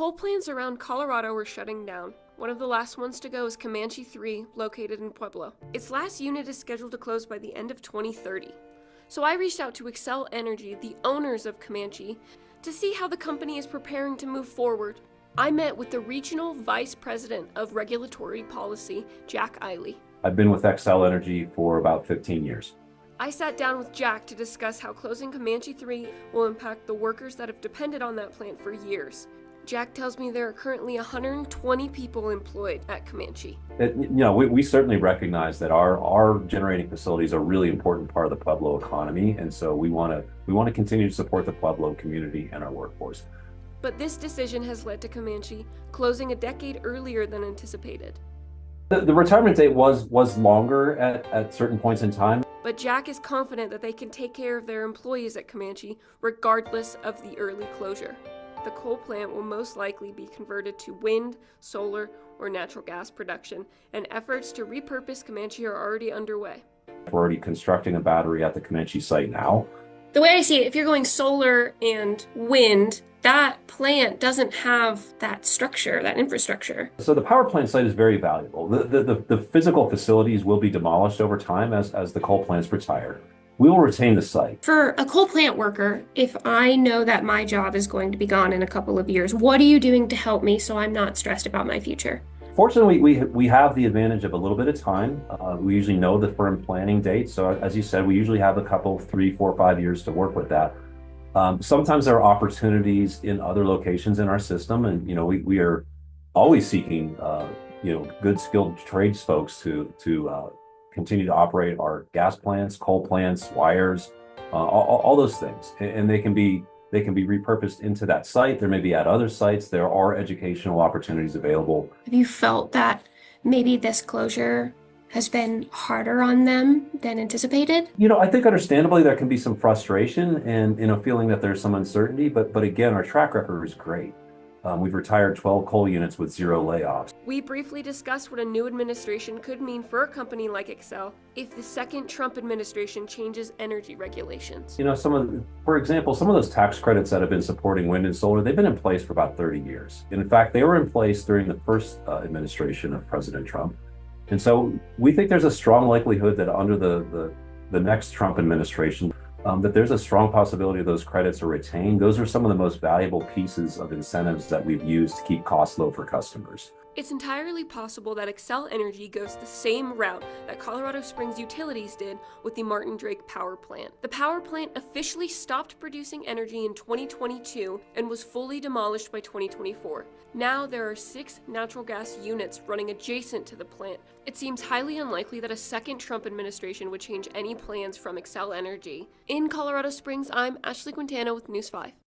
Coal plants around Colorado are shutting down. One of the last ones to go is Comanche 3, located in Pueblo. Its last unit is scheduled to close by the end of 2030. So I reached out to Xcel Energy, the owners of Comanche, to see how the company is preparing to move forward. I met with the Regional Vice President of Regulatory Policy, Jack Eiley. I've been with Xcel Energy for about 15 years. I sat down with Jack to discuss how closing Comanche 3 will impact the workers that have depended on that plant for years. Jack tells me there are currently 120 people employed at Comanche. We certainly recognize that our generating facilities are a really important part of the Pueblo economy, and so we want to continue to support the Pueblo community and our workforce. But this decision has led to Comanche closing a decade earlier than anticipated. The retirement date was longer at certain points in time. But Jack is confident that they can take care of their employees at Comanche regardless of the early closure. The coal plant will most likely be converted to wind, solar, or natural gas production, and efforts to repurpose Comanche are already underway. We're already constructing a battery at the Comanche site now. The way I see it, if you're going solar and wind, that plant doesn't have that structure, that infrastructure. So the power plant site is very valuable. The physical facilities will be demolished over time as the coal plants retire. We will retain the site. For a coal plant worker, if I know that my job is going to be gone in a couple of years, what are you doing to help me so I'm not stressed about my future? Fortunately, we have the advantage of a little bit of time. We usually know the firm planning date. So as you said, we usually have a couple, 3, 4, 5 years to work with that. Sometimes there are opportunities in other locations in our system, and we are always seeking good skilled trades folks to continue to operate our gas plants, coal plants, wires, all those things, and they can be repurposed into that site. There may be at other sites. There are educational opportunities available. Have you felt that maybe this closure has been harder on them than anticipated? I think understandably there can be some frustration and feeling that there's some uncertainty, but again, our track record is great. We've retired 12 coal units with 0 layoffs. We briefly discussed what a new administration could mean for a company like Xcel if the second Trump administration changes energy regulations. For example, some of those tax credits that have been supporting wind and solar, they've been in place for about 30 years. In fact, they were in place during the first administration of President Trump. And so we think there's a strong likelihood that under the next Trump administration, that there's a strong possibility those credits are retained. Those are some of the most valuable pieces of incentives that we've used to keep costs low for customers. It's entirely possible that Xcel Energy goes the same route that Colorado Springs Utilities did with the Martin Drake power plant. The power plant officially stopped producing energy in 2022 and was fully demolished by 2024. Now there are 6 natural gas units running adjacent to the plant. It seems highly unlikely that a second Trump administration would change any plans from Xcel Energy. In Colorado Springs, I'm Ashley Quintana with News 5.